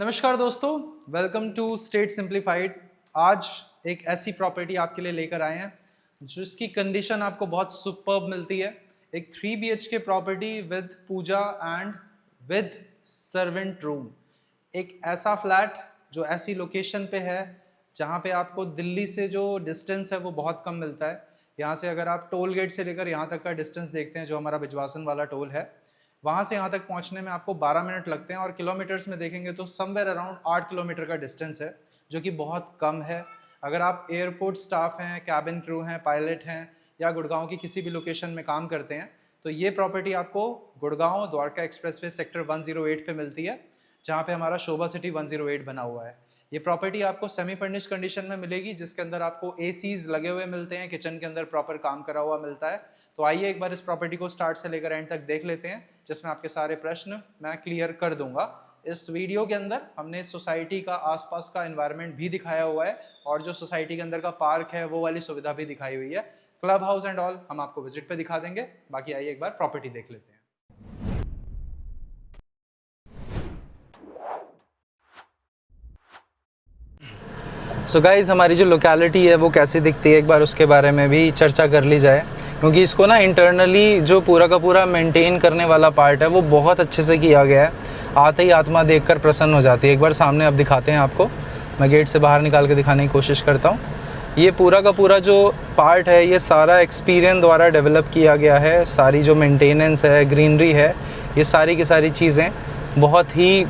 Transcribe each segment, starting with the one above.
नमस्कार दोस्तों, welcome to state simplified. आज एक ऐसी प्रॉपर्टी आपके लिए लेकर आए हैं जिसकी कंडीशन आपको बहुत सुपर्ब मिलती है। एक 3 BHK property with puja and with servant room. एक ऐसा फ्लैट जो ऐसी लोकेशन पे है जहाँ पे आपको दिल्ली से जो डिस्टेंस है वो बहुत कम मिलता है। यहाँ से अगर आप टोल गेट से लेकर यहाँ तक का डिस्टेंस देखते हैं, जो हमारा बिजवासन वाला टोल है, वहाँ से यहाँ तक पहुँचने में आपको 12 मिनट लगते हैं और किलोमीटर्स में देखेंगे तो समवेयर अराउंड 8 किलोमीटर का डिस्टेंस है, जो कि बहुत कम है। अगर आप एयरपोर्ट स्टाफ हैं, कैबिन क्रू हैं, पायलट हैं या गुड़गांव की किसी भी लोकेशन में काम करते हैं तो ये प्रॉपर्टी आपको गुड़गांव द्वारका एक्सप्रेसवे सेक्टर 108 पे मिलती है, जहाँ पे हमारा शोभा सिटी 108 बना हुआ है। ये प्रॉपर्टी आपको सेमी फर्निश्ड कंडीशन में मिलेगी, जिसके अंदर आपको एसीज लगे हुए मिलते हैं, किचन के अंदर प्रॉपर काम करा हुआ मिलता है। तो आइए एक बार इस प्रॉपर्टी को स्टार्ट से लेकर एंड तक देख लेते हैं, जिसमें आपके सारे प्रश्न मैं क्लियर कर दूंगा। इस वीडियो के अंदर हमने सोसाइटी का आसपास का एनवायरनमेंट भी दिखाया हुआ है और जो सोसाइटी के अंदर का पार्क है वो वाली सुविधा भी दिखाई हुई है। क्लब हाउस एंड ऑल हम आपको विजिट पे दिखा देंगे। बाकी आइए एक बार प्रॉपर्टी देख लेते हैं। सो गाइज, हमारी जो लोकेलिटी है वो कैसी दिखती है एक बार उसके बारे में भी चर्चा कर ली जाए, क्योंकि इसको ना इंटरनली जो पूरा का पूरा मेंटेन करने वाला पार्ट है वो बहुत अच्छे से किया गया है। आते ही आत्मा देखकर प्रसन्न हो जाती है। एक बार सामने अब दिखाते हैं आपको, मैं गेट से बाहर निकाल के दिखाने की कोशिश करता हूँ। ये पूरा का पूरा जो पार्ट है ये सारा एक्सपीरियंस द्वारा डेवलप किया गया है। सारी जो मेंटेनेंस है, ग्रीनरी है, ये सारी की सारी चीज़ें बहुत ही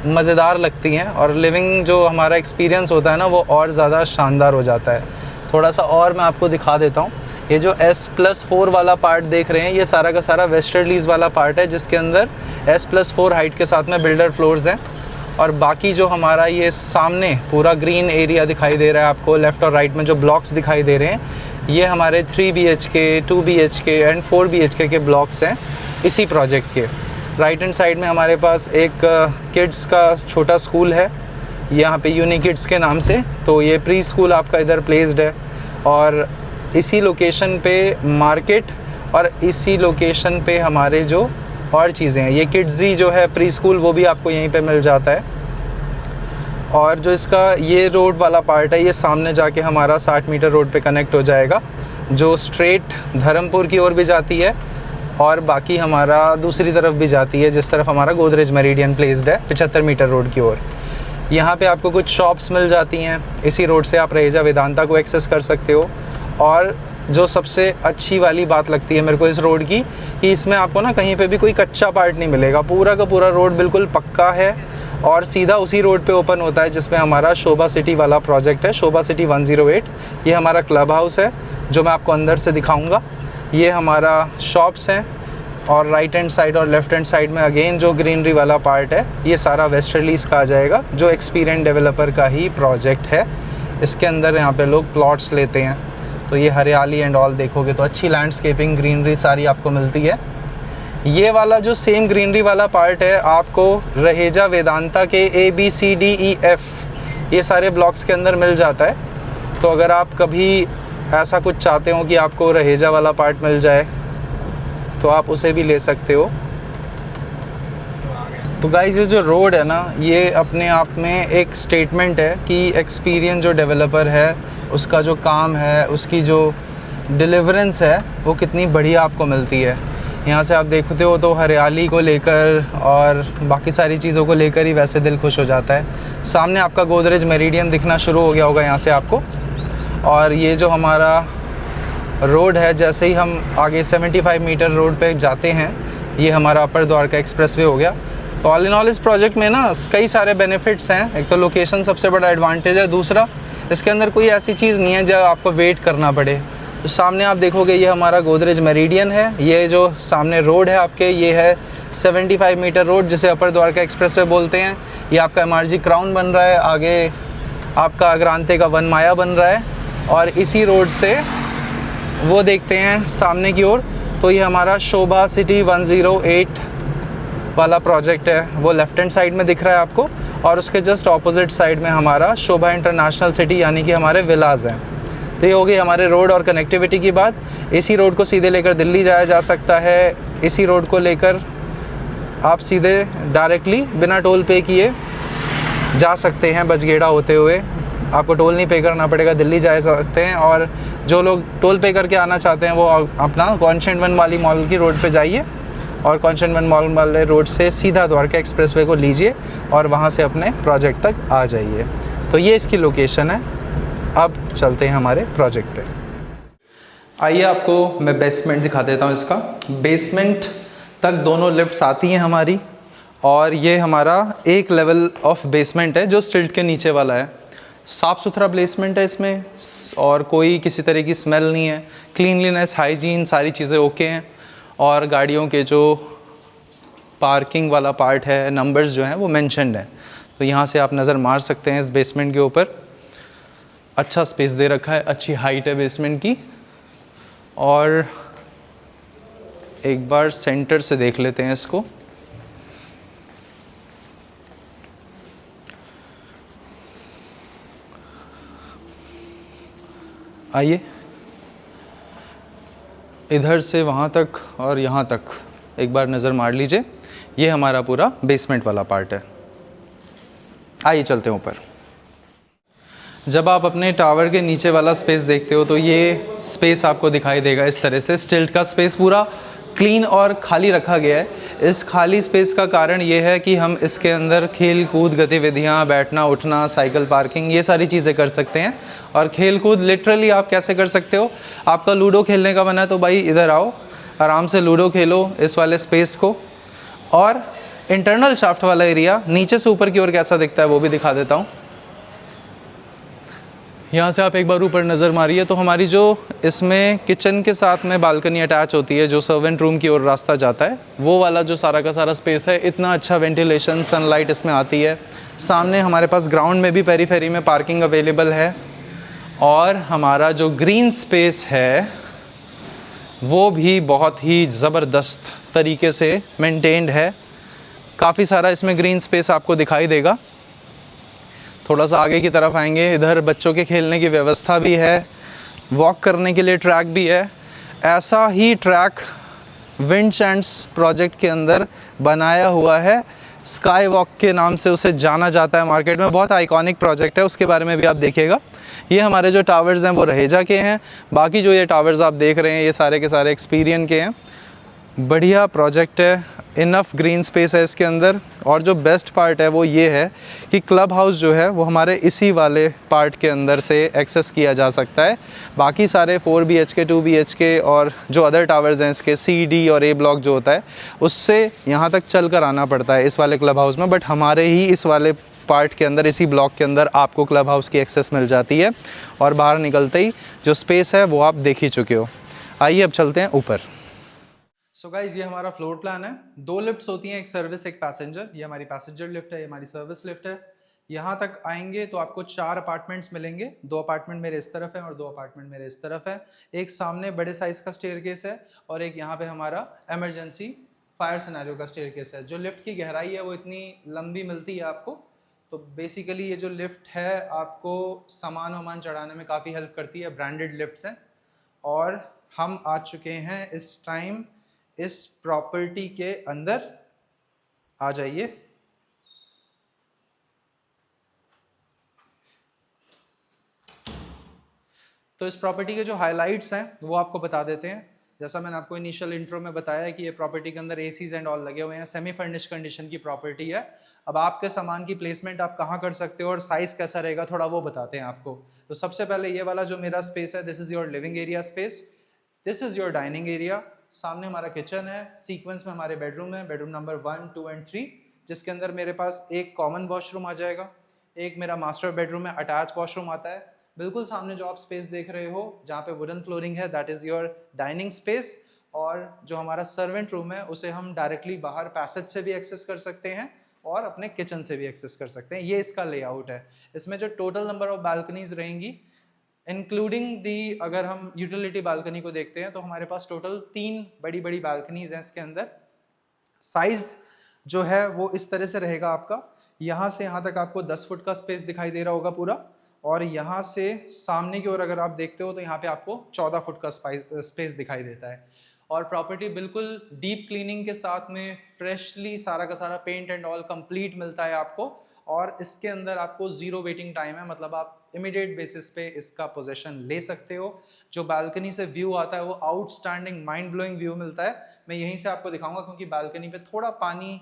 मज़ेदार लगती हैं और लिविंग जो हमारा एक्सपीरियंस होता है ना वो और ज़्यादा शानदार हो जाता है। थोड़ा सा और मैं आपको दिखा देता हूँ। ये जो S+4 वाला पार्ट देख रहे हैं ये सारा का सारा वेस्टर्लीज वाला पार्ट है, जिसके अंदर S+4 हाइट के साथ में बिल्डर फ्लोर्स हैं। और बाकी जो हमारा ये सामने पूरा ग्रीन एरिया दिखाई दे रहा है आपको, लेफ़्ट और राइट में जो ब्लॉक्स दिखाई दे रहे हैं ये हमारे 3 BHK, 2 BHK एंड 4 BHK के ब्लॉक्स हैं इसी प्रोजेक्ट के। राइट हैंड साइड में हमारे पास एक किड्स का छोटा स्कूल है, यहाँ पे यूनी किड्स के नाम से। तो ये प्री स्कूल आपका इधर प्लेस्ड है और इसी लोकेशन पे मार्केट और इसी लोकेशन पे हमारे जो और चीज़ें हैं, ये किड्जी जो है प्री स्कूल वो भी आपको यहीं पे मिल जाता है। और जो इसका ये रोड वाला पार्ट है ये सामने जाके हमारा 60 मीटर रोड पे कनेक्ट हो जाएगा, जो स्ट्रेट धर्मपुर की ओर भी जाती है और बाकी हमारा दूसरी तरफ भी जाती है, जिस तरफ हमारा गोदरेज मेरिडियन प्लेस्ड है 75 मीटर रोड की ओर। यहाँ पे आपको कुछ शॉप्स मिल जाती हैं। इसी रोड से आप रहेजा वेदांता को एक्सेस कर सकते हो। और जो सबसे अच्छी वाली बात लगती है मेरे को इस रोड की, कि इसमें आपको ना कहीं पे भी कोई कच्चा पार्ट नहीं मिलेगा। पूरा का पूरा रोड बिल्कुल पक्का है और सीधा उसी रोड पे ओपन होता है जिसमें हमारा शोभा सिटी वाला प्रोजेक्ट है, शोभा सिटी 108। ये हमारा क्लब हाउस है जो मैं आपको अंदर से दिखाऊँगा। ये हमारा शॉप्स हैं और राइट हैंड साइड और लेफ़्ट हैंड साइड में अगेन जो ग्रीनरी वाला पार्ट है ये सारा वेस्टर्लीज का आ जाएगा, जो एक्सपीरियंस डेवलपर का ही प्रोजेक्ट है। इसके अंदर यहाँ पे लोग प्लॉट्स लेते हैं। तो ये हरियाली एंड ऑल देखोगे तो अच्छी लैंडस्केपिंग ग्रीनरी सारी आपको मिलती है। ये वाला जो सेम ग्रीनरी वाला पार्ट है आपको रहेजा वेदांता के ABCDEF ये सारे ब्लॉक्स के अंदर मिल जाता है। तो अगर आप कभी ऐसा कुछ चाहते हो कि आपको रहेजा वाला पार्ट मिल जाए तो आप उसे भी ले सकते हो। तो गाइस, ये जो रोड है ना ये अपने आप में एक स्टेटमेंट है कि एक्सपीरियंस जो डेवलपर है उसका जो काम है, उसकी जो डिलीवरेंस है वो कितनी बढ़िया आपको मिलती है। यहाँ से आप देखते हो तो हरियाली को लेकर और बाकी सारी चीज़ों को लेकर ही वैसे दिल खुश हो जाता है। सामने आपका गोदरेज मेरिडियन दिखना शुरू हो गया होगा यहाँ से आपको। और ये जो हमारा रोड है, जैसे ही हम आगे 75 मीटर रोड पे जाते हैं ये हमारा अपर द्वारका एक्सप्रेसवे हो गया। तो ऑल इन ऑल इस प्रोजेक्ट में ना कई सारे बेनिफिट्स हैं। एक तो लोकेशन सबसे बड़ा एडवांटेज है, दूसरा इसके अंदर कोई ऐसी चीज़ नहीं है जो आपको वेट करना पड़े। तो सामने आप देखोगे ये हमारा गोदरेज मेरिडियन है। ये जो सामने रोड है आपके ये है 75 मीटर रोड, जिसे अपर द्वारका एक्सप्रेसवे बोलते हैं। ये आपका MRG क्राउन बन रहा है, आगे आपका अग्रांते का वन माया बन रहा है। और इसी रोड से वो देखते हैं सामने की ओर तो ये हमारा शोभा सिटी 108 वाला प्रोजेक्ट है, वो लेफ़्ट हैंड साइड में दिख रहा है आपको। और उसके जस्ट ऑपोजिट साइड में हमारा शोभा इंटरनेशनल सिटी यानी कि हमारे विलाज हैं। तो ये हो गई हमारे रोड और कनेक्टिविटी की बात। इसी रोड को सीधे लेकर दिल्ली जाया जा सकता है। इसी रोड को लेकर आप सीधे डायरेक्टली बिना टोल पे किए जा सकते हैं बचगेड़ा होते हुए, आपको टोल नहीं पे करना पड़ेगा, दिल्ली जा सकते हैं। और जो लोग टोल पे करके आना चाहते हैं वो अपना कॉन्शेंट वन वाली मॉल की रोड पे जाइए और कॉन्शेंट वन मॉल वाले रोड से सीधा द्वारका एक्सप्रेसवे को लीजिए और वहाँ से अपने प्रोजेक्ट तक आ जाइए। तो ये इसकी लोकेशन है। अब चलते हैं हमारे प्रोजेक्ट पे। आइए आपको मैं बेसमेंट दिखा देता हूँ इसका। बेसमेंट तक दोनों लिफ्ट्स आती हैं हमारी, और ये हमारा एक लेवल ऑफ बेसमेंट है जो स्टिल्ट के नीचे वाला है। साफ़ सुथरा प्लेसमेंट है इसमें और कोई किसी तरह की स्मेल नहीं है। क्लीनलीनेस, हाइजीन, सारी चीज़ें ओके हैं। और गाड़ियों के जो पार्किंग वाला पार्ट है, नंबर्स जो हैं वो मेंशन्ड हैं, तो यहाँ से आप नज़र मार सकते हैं इस बेसमेंट के ऊपर। अच्छा स्पेस दे रखा है, अच्छी हाइट है बेसमेंट की। और एक बार सेंटर से देख लेते हैं इसको। आइए, इधर से वहाँ तक और यहाँ तक एक बार नज़र मार लीजिए। ये हमारा पूरा बेसमेंट वाला पार्ट है। आइए चलते हैं ऊपर। जब आप अपने टावर के नीचे वाला स्पेस देखते हो तो ये स्पेस आपको दिखाई देगा इस तरह से। स्टिल्ट का स्पेस पूरा क्लीन और खाली रखा गया है। इस खाली स्पेस का कारण ये है कि हम इसके अंदर खेल कूद गतिविधियाँ, बैठना उठना, साइकिल पार्किंग, ये सारी चीज़ें कर सकते हैं। और खेल कूद लिटरली आप कैसे कर सकते हो, आपका लूडो खेलने का मन है तो भाई इधर आओ, आराम से लूडो खेलो इस वाले स्पेस को। और इंटरनल शाफ्ट वाला एरिया नीचे से ऊपर की ओर कैसा दिखता है वो भी दिखा देता हूँ। यहाँ से आप एक बार ऊपर नज़र मारिए तो हमारी जो इसमें किचन के साथ में बालकनी अटैच होती है, जो सर्वेंट रूम की ओर रास्ता जाता है, वो वाला जो सारा का सारा स्पेस है, इतना अच्छा वेंटिलेशन, सनलाइट इसमें आती है। सामने हमारे पास ग्राउंड में भी पेरीफेरी में पार्किंग अवेलेबल है। और हमारा जो ग्रीन स्पेस है वो भी बहुत ही ज़बरदस्त तरीके से मेंटेन्ड है। काफ़ी सारा इसमें ग्रीन स्पेस आपको दिखाई देगा। थोड़ा सा आगे की तरफ आएंगे, इधर बच्चों के खेलने की व्यवस्था भी है, वॉक करने के लिए ट्रैक भी है। ऐसा ही ट्रैक विंड चैंट्स प्रोजेक्ट के अंदर बनाया हुआ है, स्काई वॉक के नाम से उसे जाना जाता है मार्केट में। बहुत आइकॉनिक प्रोजेक्ट है, उसके बारे में भी आप देखिएगा। ये हमारे जो टावर्स हैं वो रहेजा के हैं। बाकी जो ये टावर्स आप देख रहे हैं ये सारे के सारे एक्सपीरियन के हैं। बढ़िया प्रोजेक्ट है, इनफ ग्रीन स्पेस है इसके अंदर। और जो बेस्ट पार्ट है वो ये है कि क्लब हाउस जो है वो हमारे इसी वाले पार्ट के अंदर से एक्सेस किया जा सकता है। बाकी सारे 4 BHK 2 BHK और जो अदर टावर्स हैं इसके C, D और A ब्लॉक जो होता है उससे यहाँ तक चल कर आना पड़ता है इस वाले क्लब हाउस में। बट हमारे ही इस वाले पार्ट के अंदर, इसी ब्लॉक के अंदर आपको क्लब हाउस की एक्सेस मिल जाती है। और बाहर निकलते ही जो स्पेस है वो आप देख ही चुके हो। आइए अब चलते हैं ऊपर। सो गाइज, ये हमारा फ्लोर प्लान है। 2 लिफ्ट्स होती हैं, एक सर्विस एक पैसेंजर। ये हमारी पैसेंजर लिफ्ट है, ये हमारी सर्विस लिफ्ट है। यहाँ तक आएंगे तो आपको 4 अपार्टमेंट्स मिलेंगे। 2 अपार्टमेंट मेरे इस तरफ है और 2 अपार्टमेंट मेरे इस तरफ है। एक सामने बड़े साइज का स्टेयरकेस है और एक यहाँ पे हमारा इमरजेंसी फायर सिनेरियो का स्टेयरकेस है। जो लिफ्ट की गहराई है वो इतनी लंबी मिलती है आपको। तो बेसिकली ये जो लिफ्ट है आपको सामान वामान चढ़ाने में काफ़ी हेल्प करती है। ब्रांडेड लिफ्ट्स हैं। और हम आ चुके हैं इस टाइम इस प्रॉपर्टी के अंदर। आ जाइए। तो इस प्रॉपर्टी के जो हाइलाइट्स हैं वो आपको बता देते हैं। जैसा मैंने आपको इनिशियल इंट्रो में बताया कि ये प्रॉपर्टी के अंदर एसीज एंड ऑल लगे हुए हैं। सेमी फर्निश्ड कंडीशन की प्रॉपर्टी है। अब आपके सामान की प्लेसमेंट आप कहाँ कर सकते हो और साइज कैसा रहेगा थोड़ा वो बताते हैं आपको। तो सबसे पहले ये वाला जो मेरा स्पेस है, this is your living area space, this is your dining area. सामने हमारा किचन है, सीक्वेंस में हमारे बेडरूम है, बेडरूम नंबर 1, 2 एंड 3, जिसके अंदर मेरे पास एक कॉमन वॉशरूम आ जाएगा, एक मेरा मास्टर बेडरूम में अटैच वॉशरूम आता है। बिल्कुल सामने जो आप स्पेस देख रहे हो जहाँ पे वुडन फ्लोरिंग है, that is your dining space. और जो हमारा सर्वेंट रूम है उसे हम डायरेक्टली बाहर पैसेज से भी एक्सेस कर सकते हैं और अपने किचन से भी एक्सेस कर सकते हैं। ये इसका लेआउट है। इसमें जो टोटल नंबर ऑफ बालकनीज रहेंगी इंक्लूडिंग दी, अगर हम यूटिलिटी बालकनी को देखते हैं तो हमारे पास टोटल 3 बड़ी बड़ी बालकनीज हैं इसके अंदर। साइज जो है वो इस तरह से रहेगा आपका। यहाँ से यहाँ तक आपको 10 फुट का स्पेस दिखाई दे रहा होगा पूरा। और यहाँ से सामने की ओर अगर आप देखते हो तो यहाँ पे आपको 14 फुट का स्पेस दिखाई देता है। और प्रॉपर्टी बिल्कुल डीप क्लीनिंग के साथ में फ्रेशली सारा का सारा पेंट एंड ऑल कंप्लीट मिलता है आपको। और इसके अंदर आपको ज़ीरो वेटिंग टाइम है, मतलब आप इमीडिएट बेसिस पे इसका पोजेशन ले सकते हो। जो बालकनी से व्यू आता है वो आउटस्टैंडिंग माइंड ब्लोइंग व्यू मिलता है। मैं यहीं से आपको दिखाऊंगा क्योंकि बालकनी पे थोड़ा पानी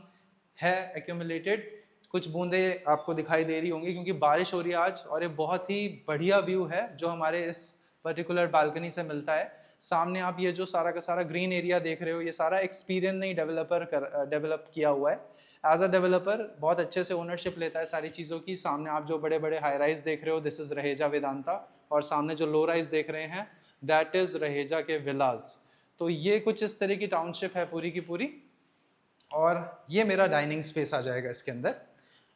है एक्यूमुलेटेड, कुछ बूंदे आपको दिखाई दे रही होंगी क्योंकि बारिश हो रही है आज, और ये बहुत ही बढ़िया व्यू है जो हमारे इस पर्टिकुलर बालकनी से मिलता है। सामने आप ये जो सारा का सारा ग्रीन एरिया देख रहे हो, ये सारा एक्सपीरियंस नहीं डेवलप किया हुआ है। एज अ डेवलपर बहुत अच्छे से ओनरशिप लेता है सारी चीज़ों की। सामने आप जो बड़े बड़े हाई राइज देख रहे हो, दिस इज़ रहेजा वेदांता, और सामने जो लो राइज देख रहे हैं दैट इज़ रहेजा के विलाज। तो ये कुछ इस तरह की टाउनशिप है पूरी की पूरी। और ये मेरा डाइनिंग स्पेस आ जाएगा इसके अंदर।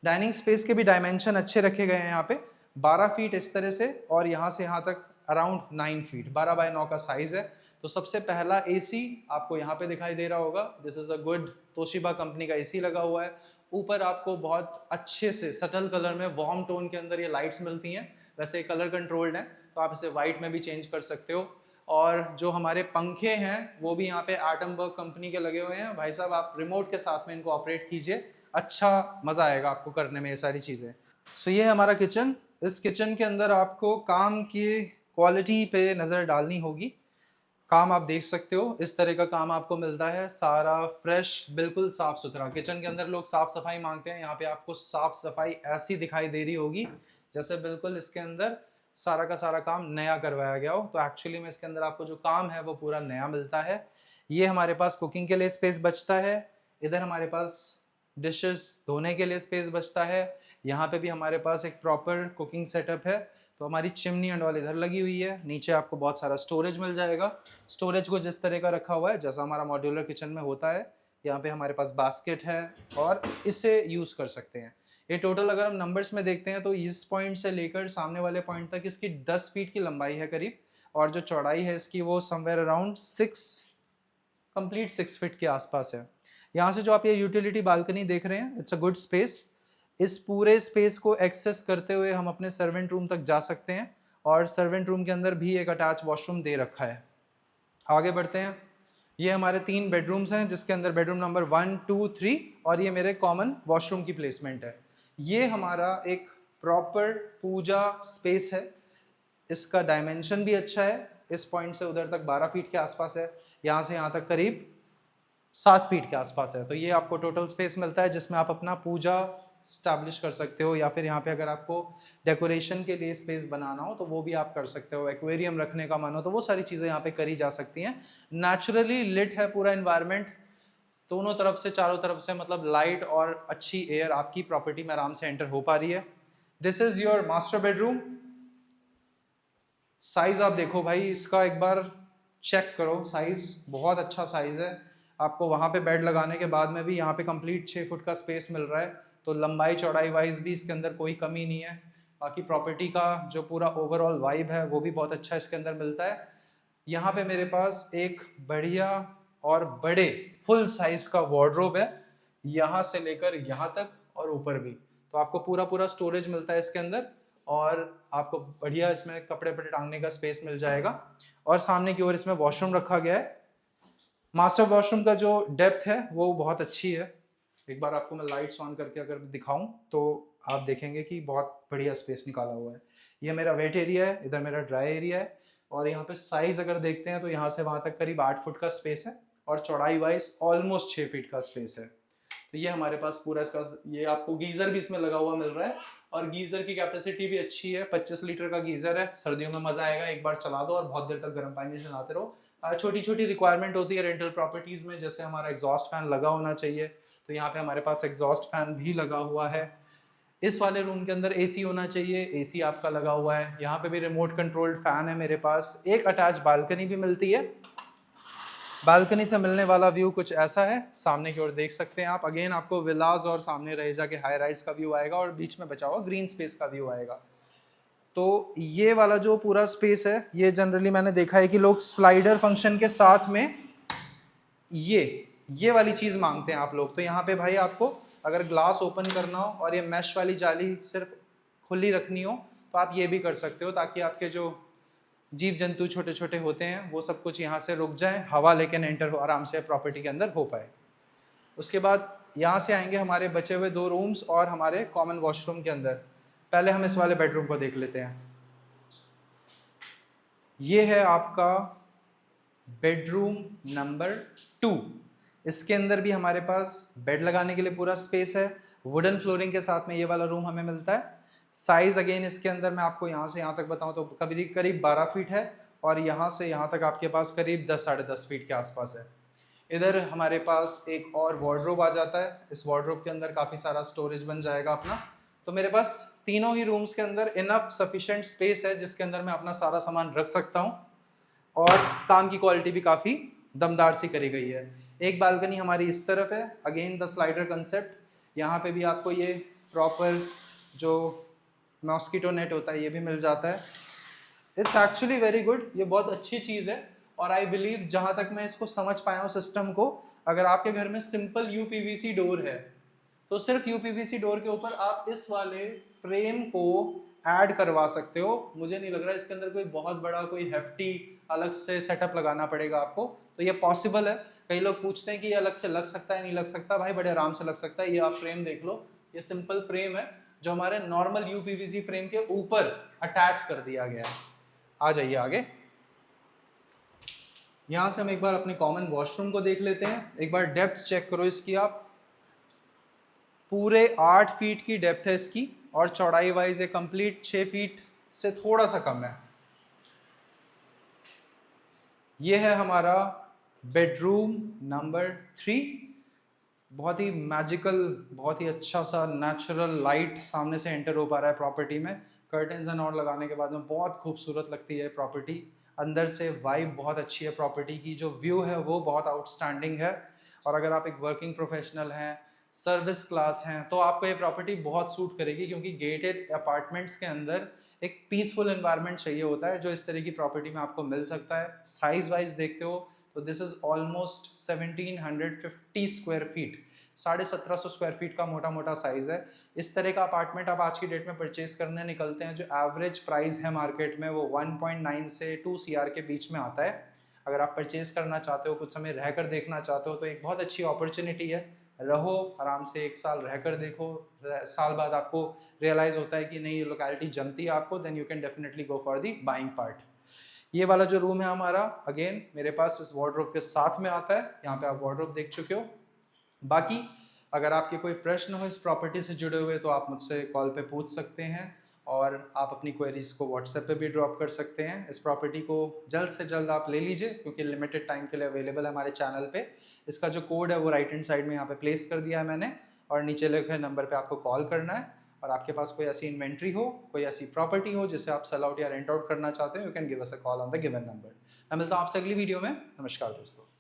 डाइनिंग स्पेस के भी डायमेंशन अच्छे रखे गए हैं यहाँ पे, 12 फीट इस तरह से, और यहाँ से यहाँ तक अराउंड 9 फीट, 12 बाय 9 का साइज है। तो सबसे पहला एसी आपको यहाँ पे दिखाई दे रहा होगा, this is a good Toshiba company का एसी लगा हुआ है। ऊपर आपको बहुत अच्छे से सटल कलर में वार्म टोन के अंदर ये लाइट्स मिलती हैं। वैसे कलर कंट्रोल्ड है तो आप इसे वाइट में भी चेंज कर सकते हो। और जो हमारे पंखे हैं वो भी यहाँ पे एटमबर्ग कंपनी के लगे हुए हैं। भाई साहब आप रिमोट के साथ में इनको ऑपरेट कीजिए, अच्छा मज़ा आएगा आपको करने में ये सारी चीज़ें। सो ये है हमारा किचन। इस किचन के अंदर आपको काम की क्वालिटी पे नज़र डालनी होगी। काम आप देख सकते हो, इस तरह का काम आपको मिलता है, सारा फ्रेश, बिल्कुल साफ सुथरा। किचन के अंदर लोग साफ सफाई मांगते हैं, यहाँ पे आपको साफ सफाई ऐसी दिखाई दे रही होगी जैसे बिल्कुल इसके अंदर सारा का सारा काम नया करवाया गया हो। तो एक्चुअली में इसके अंदर आपको जो काम है वो पूरा नया मिलता है। ये हमारे पास कुकिंग के लिए स्पेस बचता है। इधर हमारे पास डिशेस धोने के लिए स्पेस बचता है। यहाँ पे भी हमारे पास एक प्रॉपर कुकिंग सेटअप है। तो हमारी चिमनी एंड ऑल इधर लगी हुई है। नीचे आपको बहुत सारा स्टोरेज मिल जाएगा। स्टोरेज को जिस तरह का रखा हुआ है जैसा हमारा मॉड्यूलर किचन में होता है। यहाँ पे हमारे पास बास्केट है और इसे यूज़ कर सकते हैं। ये टोटल अगर हम नंबर्स में देखते हैं तो इस पॉइंट से लेकर सामने वाले पॉइंट तक इसकी 10 फीट की लंबाई है करीब, और जो चौड़ाई है इसकी वो समवेयर अराउंड 6 फीट के आसपास है। यहाँ से जो आप ये यूटिलिटी बालकनी देख रहे हैं, इट्स अ गुड स्पेस। इस पूरे स्पेस को एक्सेस करते हुए हम अपने सर्वेंट रूम तक जा सकते हैं, और सर्वेंट रूम के अंदर भी एक अटैच वॉशरूम दे रखा है। आगे बढ़ते हैं। ये हमारे 3 बेडरूम्स हैं जिसके अंदर बेडरूम नंबर 1, 2, 3 और ये मेरे कॉमन वॉशरूम की प्लेसमेंट है। ये हमारा एक प्रॉपर पूजा स्पेस है। इसका डायमेंशन भी अच्छा है। इस पॉइंट से उधर तक 12 फीट के आसपास है, यहाँ से यहाँ तक करीब 7 फीट के आसपास है। तो ये आपको टोटल स्पेस मिलता है जिसमें आप अपना पूजा स्टैब्लिश कर सकते हो, या फिर यहाँ पे अगर आपको डेकोरेशन के लिए स्पेस बनाना हो तो वो भी आप कर सकते हो। एक्वेरियम रखने का मन हो तो वो सारी चीज़ें यहाँ पे करी जा सकती हैं। नेचुरली लिट है पूरा इन्वायरमेंट, दोनों तरफ से, चारों तरफ से, मतलब लाइट और अच्छी एयर आपकी प्रॉपर्टी में आराम से एंटर हो पा रही है। This is your master bedroom. Size आप देखो भाई, इसका एक बार चेक करो, साइज बहुत अच्छा साइज है। आपको वहाँ पे बेड लगाने के बाद में भी यहाँ पे कंप्लीट 6 फुट का स्पेस मिल रहा है। तो लंबाई चौड़ाई वाइज भी इसके अंदर कोई कमी नहीं है। बाकी प्रॉपर्टी का जो पूरा ओवरऑल वाइब है वो भी बहुत अच्छा इसके अंदर मिलता है। यहाँ पे मेरे पास एक बढ़िया और बड़े फुल साइज का वार्डरोब है, यहाँ से लेकर यहाँ तक और ऊपर भी। तो आपको पूरा पूरा स्टोरेज मिलता है इसके अंदर, और आपको बढ़िया इसमें कपड़े वपड़े टांगने का स्पेस मिल जाएगा। और सामने की ओर इसमें वॉशरूम रखा गया है। मास्टर वॉशरूम का जो डेप्थ है वो बहुत अच्छी है। एक बार आपको मैं लाइट्स ऑन करके अगर दिखाऊं तो आप देखेंगे कि बहुत बढ़िया स्पेस निकाला हुआ है। ये मेरा वेट एरिया है, इधर मेरा ड्राई एरिया है, और यहाँ पे साइज अगर देखते हैं तो यहाँ से वहाँ तक करीब 8 फुट का स्पेस है, और चौड़ाई वाइज ऑलमोस्ट 6 फीट का स्पेस है। तो ये हमारे पास पूरा इसका, ये आपको गीजर भी इसमें लगा हुआ मिल रहा है, और गीजर की कैपेसिटी भी अच्छी है। 25 लीटर का गीजर है। सर्दियों में मजा आएगा, एक बार चला दो और बहुत देर तक गर्म पानी से नहाते रहो। छोटी छोटी रिक्वायरमेंट होती है रेंटल प्रॉपर्टीज में, जैसे हमारा एग्जॉस्ट फैन लगा होना चाहिए, तो यहाँ पे हमारे पास एग्जॉस्ट फैन भी लगा हुआ है। इस वाले रूम के अंदर एसी होना चाहिए, एसी आपका लगा हुआ है। यहाँ पे भी रिमोट कंट्रोल्ड फैन है मेरे पास। एक अटैच बालकनी भी मिलती है। बालकनी से मिलने वाला व्यू कुछ ऐसा है, सामने की ओर देख सकते हैं आप। अगेन आपको विलाज और सामने रहेजा के हाई राइज का व्यू आएगा, और बीच में बचा हुआ ग्रीन स्पेस का व्यू आएगा। तो ये वाला जो पूरा स्पेस है, ये जनरली मैंने देखा है कि लोग स्लाइडर फंक्शन के साथ में ये वाली चीज़ मांगते हैं आप लोग। तो यहाँ पे भाई आपको अगर ग्लास ओपन करना हो और ये मैश वाली जाली सिर्फ खुली रखनी हो तो आप ये भी कर सकते हो, ताकि आपके जो जीव जंतु छोटे छोटे होते हैं वो सब कुछ यहाँ से रुक जाए, हवा लेकिन एंटर हो आराम से प्रॉपर्टी के अंदर हो पाए। उसके बाद यहाँ से आएंगे हमारे बचे हुए 2 रूम्स और हमारे कॉमन वॉशरूम के अंदर। पहले हम इस वाले बेडरूम को देख लेते हैं। ये है आपका बेडरूम नंबर 2। इसके अंदर भी हमारे पास बेड लगाने के लिए पूरा स्पेस है। वुडन फ्लोरिंग के साथ में ये वाला रूम हमें मिलता है। साइज अगेन इसके अंदर मैं आपको यहाँ से यहाँ तक बताऊँ तो करीब करीब 12 फीट है और यहाँ से यहाँ तक आपके पास करीब 10 साढ़े 10 फीट के आसपास है। इधर हमारे पास एक और वार्डरोब आ जाता है। इस वार्डरोब के अंदर काफ़ी सारा स्टोरेज बन जाएगा अपना। तो मेरे पास तीनों ही रूम्स के अंदर इनफ सफिशिएंट स्पेस है जिसके अंदर मैं अपना सारा सामान रख सकता हूँ और काम की क्वालिटी भी काफ़ी दमदार सी करी गई है। एक बालकनी हमारी इस तरफ है, अगेन द स्लाइडर कंसेप्ट। यहाँ पे भी आपको ये प्रॉपर जो मॉस्किटो नेट होता है ये भी मिल जाता है। इट्स एक्चुअली वेरी गुड, ये बहुत अच्छी चीज़ है। और आई बिलीव जहाँ तक मैं इसको समझ पाया हूँ सिस्टम को, अगर आपके घर में सिंपल यूपीवीसी डोर है तो सिर्फ यूपीवीसी डोर के ऊपर आप इस वाले फ्रेम को ऐड करवा सकते हो। मुझे नहीं लग रहा इसके अंदर कोई बहुत बड़ा कोई हेफ्टी अलग से सेटअप लगाना पड़ेगा आपको, तो ये पॉसिबल है। कई लोग पूछते हैं कि ये अलग से लग सकता है, नहीं लग सकता। भाई बड़े आराम से लग सकता है। ये आप फ्रेम देख लो, ये सिंपल फ्रेम है जो हमारे नॉर्मल यूपीवीसी फ्रेम के ऊपर अटैच कर दिया गया है। आ जाइए आगे। यहाँ से हम एक बार अपने कॉमन वॉशरूम को देख लेते हैं। एक बार डेप्थ चेक करो इसकी आप, पूरे 8 फीट की डेप्थ है इसकी और चौड़ाई वाइज ये कंप्लीट 6 फीट से थोड़ा सा कम है। ये है हमारा बेडरूम नंबर 3। बहुत ही मैजिकल, बहुत ही अच्छा सा नेचुरल लाइट सामने से एंटर हो पा रहा है प्रॉपर्टी में। कर्टन्स एंड और लगाने के बाद में बहुत खूबसूरत लगती है प्रॉपर्टी। अंदर से वाइब बहुत अच्छी है प्रॉपर्टी की, जो व्यू है वो बहुत आउटस्टैंडिंग है। और अगर आप एक वर्किंग प्रोफेशनल हैं, सर्विस क्लास हैं, तो आपको ये प्रॉपर्टी बहुत सूट करेगी, क्योंकि गेटेड अपार्टमेंट्स के अंदर एक पीसफुल एनवायरनमेंट चाहिए होता है, जो इस तरह की प्रॉपर्टी में आपको मिल सकता है। साइज वाइज देखते हो तो this is almost 1750 square feet, 1750 square feet का मोटा मोटा साइज है। इस तरह का अपार्टमेंट आप आज की डेट में परचेज करने निकलते हैं, जो एवरेज प्राइस है मार्केट में वो 1.9 से 2 CR के बीच में आता है। अगर आप परचेज करना चाहते हो, कुछ समय रहकर देखना चाहते हो, तो एक बहुत अच्छी अपॉर्चुनिटी है। रहो आराम से, 1 साल रहकर देखो, साल बाद आपको रियलाइज होता है कि नहीं, लोकेलिटी जमती है आपको, then you can definitely go for the buying part. ये वाला जो रूम है हमारा, अगेन मेरे पास इस वार्डरोब के साथ में आता है। यहाँ पे आप वार्डरोब देख चुके हो। बाकी अगर आपके कोई प्रश्न हो इस प्रॉपर्टी से जुड़े हुए तो आप मुझसे कॉल पे पूछ सकते हैं, और आप अपनी क्वेरीज को व्हाट्सएप पे भी ड्रॉप कर सकते हैं। इस प्रॉपर्टी को जल्द से जल्द आप ले लीजिए, क्योंकि लिमिटेड टाइम के लिए अवेलेबल है हमारे चैनल पे। इसका जो कोड है वो राइट हैंड साइड में यहाँ पे प्लेस कर दिया है मैंने, और नीचे लिखे नंबर पे आपको कॉल करना है। और आपके पास कोई ऐसी इन्वेंट्री हो, कोई ऐसी प्रॉपर्टी हो जिसे आप सेल आउट या रेंट आउट करना चाहते हो, you can give us a call on the given number. मैं मिलता हूँ आपसे अगली वीडियो में। नमस्कार दोस्तों।